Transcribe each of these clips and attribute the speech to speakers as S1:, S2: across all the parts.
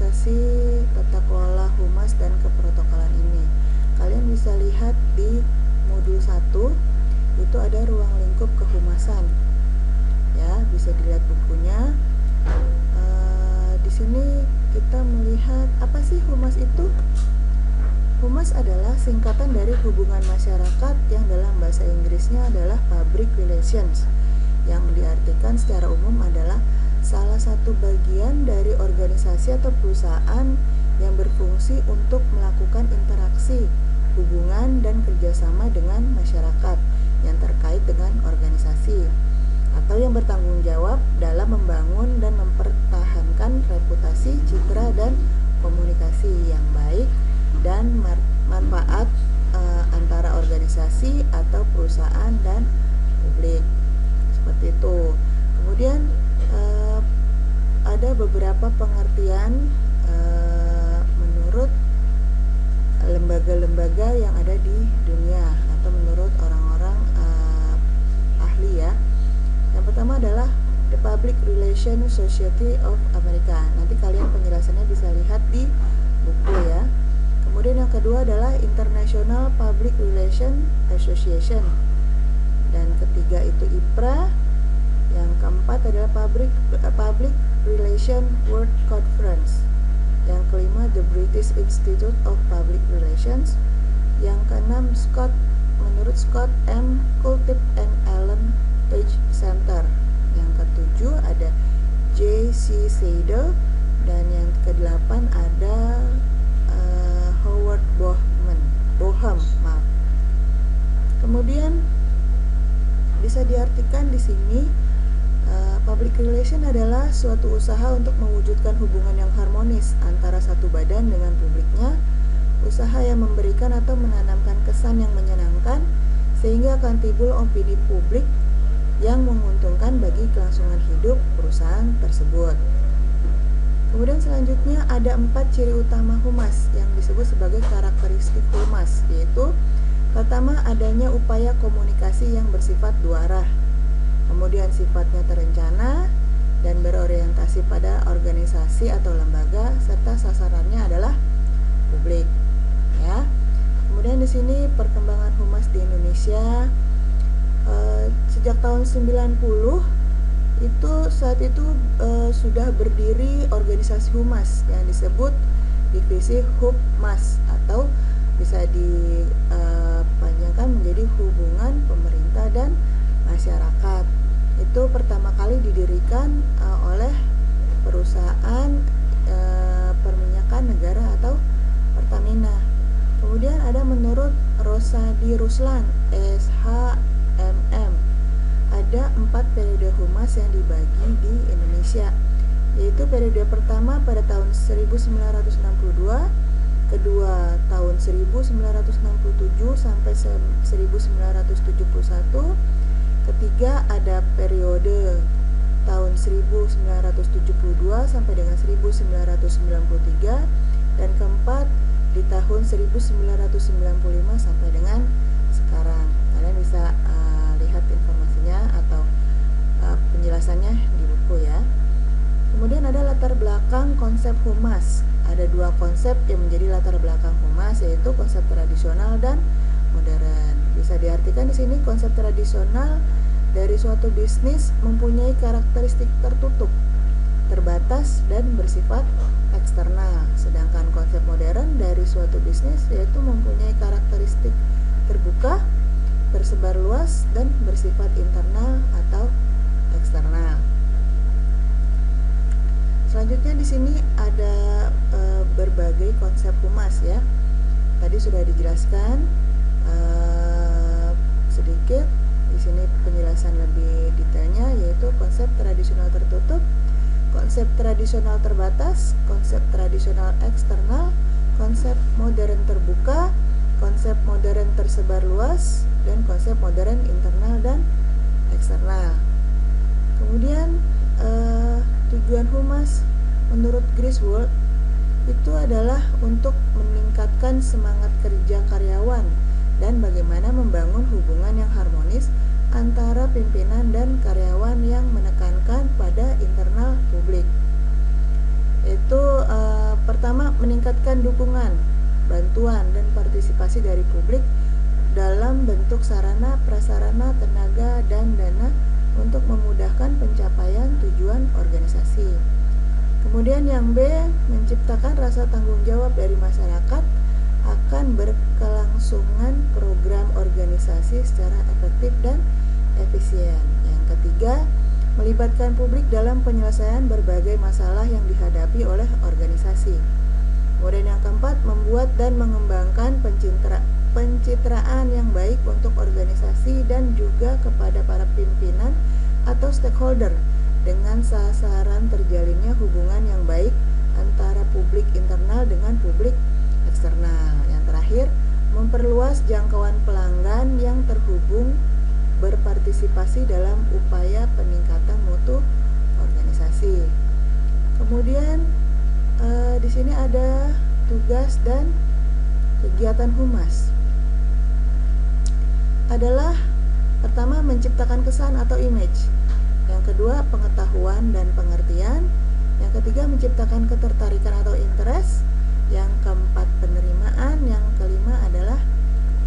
S1: organisasi tata kelola humas dan keprotokolan ini. Kalian bisa lihat di modul 1 itu ada ruang lingkup kehumasan. Ya, bisa dilihat bukunya. Di sini kita melihat apa sih humas itu? Humas adalah singkatan dari hubungan masyarakat yang dalam bahasa Inggrisnya adalah public relations, yang diartikan secara umum adalah salah satu bagian dari organisasi atau perusahaan yang berfungsi untuk melakukan interaksi, hubungan, dan kerjasama dengan masyarakat yang terkait dengan organisasi, atau yang bertanggung jawab dalam membangun dan mempertahankan reputasi, citra, dan komunikasi yang baik dan manfaat antara organisasi atau perusahaan dan publik, seperti itu. Kemudian ada beberapa pengertian menurut lembaga-lembaga yang ada di dunia atau menurut orang-orang ahli ya. Yang pertama adalah The Public Relations Society of America. Nanti kalian penjelasannya bisa lihat di buku ya. Kemudian yang kedua adalah International Public Relations Association. Dan ketiga itu IPRA. Yang keempat adalah Public Relations World Conference. Yang kelima The British Institute of Public Relations. Yang keenam menurut Scott M. Kultip and Ellen Page Center. Yang ketujuh ada J.C. Seidel. Dan yang kedelapan ada Howard Boham. Kemudian bisa diartikan di sini public relation adalah suatu usaha untuk mewujudkan hubungan yang harmonis antara satu badan dengan publiknya, usaha yang memberikan atau menanamkan kesan yang menyenangkan sehingga akan timbul opini publik yang menguntungkan bagi kelangsungan hidup perusahaan tersebut. Kemudian selanjutnya ada 4 ciri utama humas yang disebut sebagai karakteristik humas, yaitu pertama adanya upaya komunikasi yang bersifat dua arah, kemudian sifatnya terencana dan berorientasi pada organisasi atau lembaga serta sasarannya adalah publik ya. Kemudian di sini perkembangan humas di Indonesia sejak tahun 90 saat itu sudah berdiri organisasi humas yang disebut divisi Hubmas atau bisa dipanjangkan menjadi hubungan pemerintah dan masyarakat. Itu pertama kali didirikan oleh perusahaan perminyakan negara atau Pertamina. Kemudian ada menurut Rosadi Ruslan SHMM, ada 4 periode humas yang dibagi di Indonesia, yaitu periode pertama pada tahun 1962, kedua tahun 1967 sampai 1971, ketiga ada periode tahun 1972 sampai dengan 1993, dan keempat di tahun 1995 sampai dengan sekarang. Kalian bisa lihat informasinya atau penjelasannya di buku ya. Kemudian ada latar belakang konsep humas. Ada 2 konsep yang menjadi latar belakang humas, yaitu konsep tradisional dan modern. Bisa diartikan di sini konsep tradisional dari suatu bisnis mempunyai karakteristik tertutup, terbatas, dan bersifat eksternal. Sedangkan konsep modern dari suatu bisnis yaitu mempunyai karakteristik terbuka, tersebar luas, dan bersifat internal atau eksternal. Selanjutnya di sini ada berbagai konsep humas ya. Tadi sudah dijelaskan sedikit. Di sini penjelasan lebih detailnya yaitu konsep tradisional tertutup, konsep tradisional terbatas, konsep tradisional eksternal, konsep modern terbuka, konsep modern tersebar luas, dan konsep modern internal dan eksternal. Kemudian tujuan humas menurut Griswold itu adalah untuk meningkatkan semangat kerja karyawan dan bagaimana membangun hubungan yang harmonis antara pimpinan dan karyawan yang menekankan pada internal publik. Itu memberikan dukungan, bantuan, dan partisipasi dari publik dalam bentuk sarana, prasarana, tenaga, dan dana untuk memudahkan pencapaian tujuan organisasi. Kemudian yang B, menciptakan rasa tanggung jawab dari masyarakat akan berkelangsungan program organisasi secara efektif dan efisien. Yang ketiga, melibatkan publik dalam penyelesaian berbagai masalah yang dihadapi oleh organisasi. Kemudian yang keempat, membuat dan mengembangkan pencitraan yang baik untuk organisasi dan juga kepada para pimpinan atau stakeholder dengan sasaran terjalinnya hubungan yang baik antara publik internal dengan publik eksternal. Yang terakhir, memperluas jangkauan pelanggan yang terhubung berpartisipasi dalam upaya peningkatan mutu organisasi. Kemudian di sini ada tugas dan kegiatan humas. Adalah pertama, menciptakan kesan atau image. Yang kedua, pengetahuan dan pengertian. Yang ketiga, menciptakan ketertarikan atau interest. Yang keempat, penerimaan. Yang kelima adalah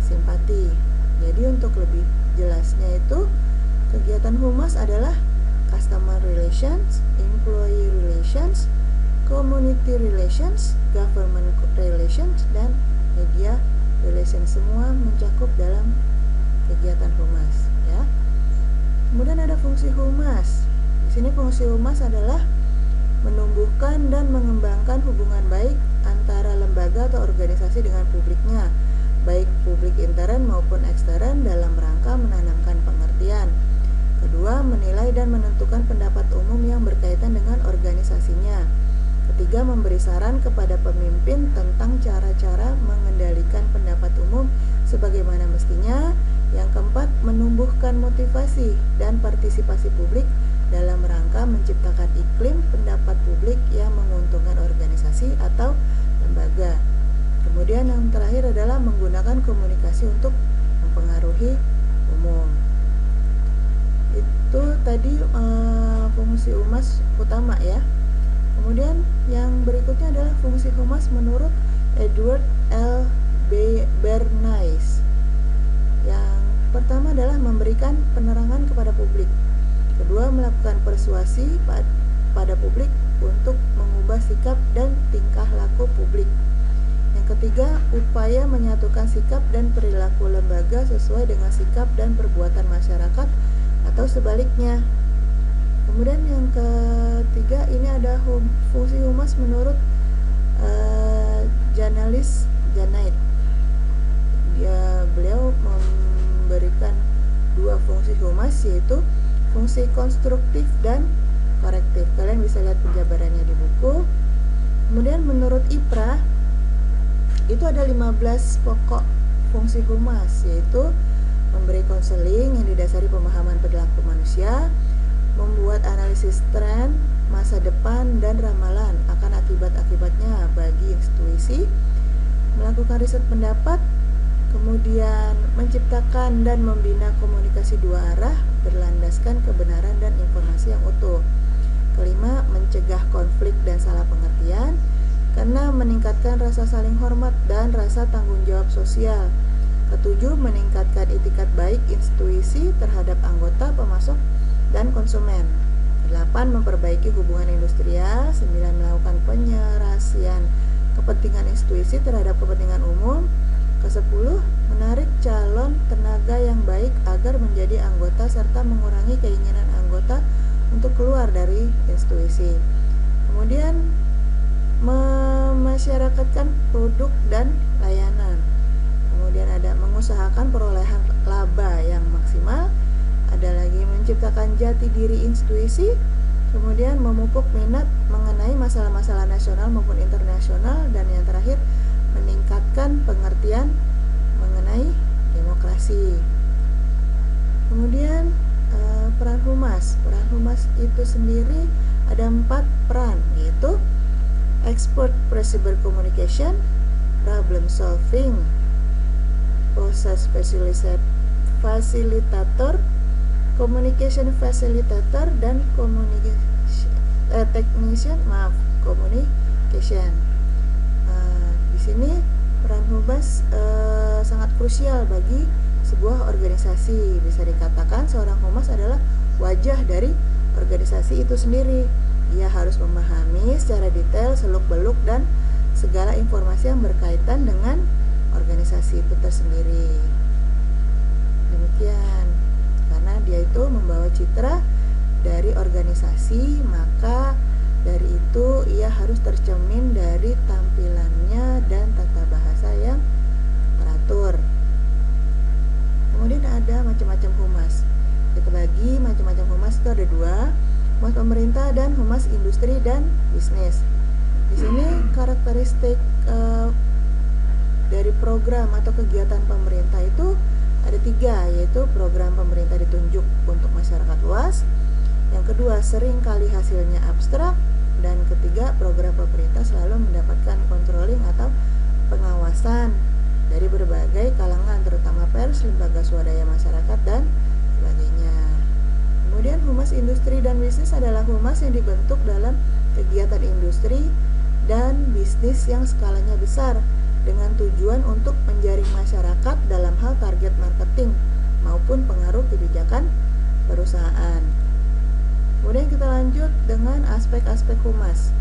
S1: simpati. Jadi untuk lebih jelasnya itu, kegiatan humas adalah customer relations, employee relations, community relations, government relations, dan media relations. Semua mencakup dalam kegiatan humas, ya. Kemudian ada fungsi humas. Di sini fungsi humas adalah menumbuhkan dan mengembangkan hubungan baik antara lembaga atau organisasi dengan publiknya, baik publik intern maupun ekstern, dalam rangka menanamkan pengertian. Kedua, menilai dan menentukan pendapat umum yang berkaitan dengan organisasinya. Ketiga, memberi saran kepada pemimpin tentang cara-cara mengendalikan pendapat umum sebagaimana mestinya. Yang keempat, menumbuhkan motivasi dan partisipasi publik dalam rangka menciptakan iklim pendapat publik yang menguntungkan organisasi atau lembaga. Kemudian yang terakhir adalah menggunakan komunikasi untuk mempengaruhi umum. Itu tadi fungsi humas utama, ya. Kemudian yang berikutnya adalah fungsi humas menurut Edward L. Bernays. Yang pertama adalah memberikan penerangan kepada publik. Kedua, melakukan persuasi pada publik untuk mengubah sikap dan tingkah laku publik. Yang ketiga, upaya menyatukan sikap dan perilaku lembaga sesuai dengan sikap dan perbuatan masyarakat atau sebaliknya. Kemudian yang ketiga, ini ada fungsi humas menurut Janalis Janait. Beliau memberikan dua fungsi humas, yaitu fungsi konstruktif dan korektif. Kalian bisa lihat penjabarannya di buku. Kemudian menurut IPRA itu ada 15 pokok fungsi humas, yaitu memberi konseling yang didasari pemahaman perilaku manusia, membuat analisis tren masa depan dan ramalan akan akibat-akibatnya bagi institusi, melakukan riset pendapat, kemudian menciptakan dan membina komunikasi dua arah berlandaskan kebenaran dan informasi yang utuh. Kelima, mencegah konflik dan salah pengertian. Keenam, meningkatkan rasa saling hormat dan rasa tanggung jawab sosial. Ketujuh, meningkatkan itikat baik institusi terhadap anggota, pemasok, dan konsumen. Kedelapan, memperbaiki hubungan industrial. 9, melakukan penyelesaian kepentingan institusi terhadap kepentingan umum. Ke-10, menarik calon tenaga yang baik agar menjadi anggota serta mengurangi keinginan anggota untuk keluar dari institusi. Kemudian memasyarakatkan produk dan layanan. Kemudian ada mengusahakan perolehan laba yang maksimal. Ada lagi menciptakan jati diri institusi. Kemudian memupuk minat mengenai masalah-masalah nasional maupun internasional. Dan yang terakhir, meningkatkan pengertian mengenai demokrasi. Kemudian peran humas. Peran humas itu sendiri ada 4 peran, yaitu expert procedure communication, problem solving, process facilitator, communication facilitator, dan communication. sini peran humas sangat krusial bagi sebuah organisasi. Bisa dikatakan seorang humas adalah wajah dari organisasi itu sendiri. Ia harus memahami secara detail seluk-beluk dan segala informasi yang berkaitan dengan organisasi itu tersendiri. Demikian, karena dia itu membawa citra dari organisasi, maka dari itu ia harus tercermin dari tampilannya dan tata bahasa yang teratur. Kemudian ada macam-macam humas. Kita bagi macam-macam humas itu ada dua, humas pemerintah dan humas industri dan bisnis. Di sini karakteristik dari program atau kegiatan pemerintah itu ada tiga, yaitu program pemerintah ditunjuk untuk masyarakat luas, yang kedua sering kali hasilnya abstrak, dan ketiga program pemerintah selalu mendapatkan controlling atau pengawasan dari berbagai kalangan, terutama pers, lembaga swadaya masyarakat, dan sebagainya. Kemudian humas industri dan bisnis adalah humas yang dibentuk dalam kegiatan industri dan bisnis yang skalanya besar dengan tujuan untuk menjaring masyarakat dalam hal target marketing maupun pengaruh kebijakan perusahaan. Kemudian kita lanjut dengan aspek-aspek humas.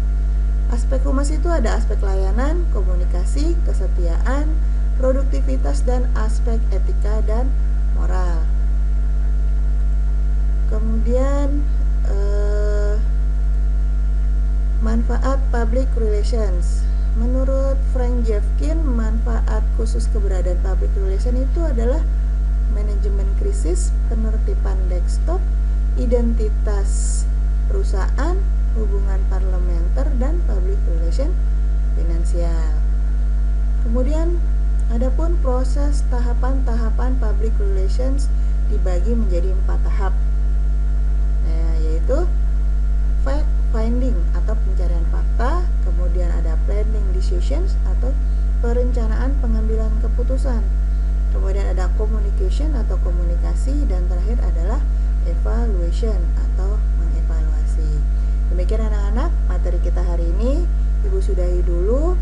S1: Aspek humas itu ada aspek layanan, komunikasi, kesetiaan, produktivitas, dan aspek etika dan moral. Kemudian manfaat public relations. Menurut Frank Jeffkin, manfaat khusus keberadaan public relation itu adalah manajemen krisis, penertiban desktop, identitas perusahaan, hubungan parlementer, dan public relation finansial. Kemudian adapun proses tahapan-tahapan public relations dibagi menjadi 4 tahap. Yaitu fact finding atau pencarian fakta, kemudian ada planning decisions atau perencanaan pengambilan keputusan, kemudian ada communication atau komunikasi, dan terakhir adalah evaluation atau mengevaluasi. Demikian anak-anak materi kita hari ini. Ibu sudahi dulu.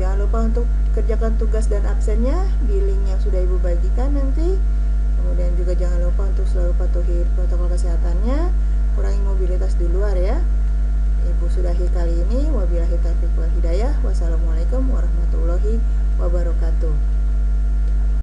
S1: Jangan lupa untuk kerjakan tugas dan absennya di link yang sudah Ibu bagikan nanti. Kemudian juga jangan lupa untuk selalu patuhi protokol kesehatannya, kurangi mobilitas di luar ya. Ibu sudahi kali ini. Wabillahi taufiq wal hidayah. Wassalamualaikum warahmatullahi wabarakatuh.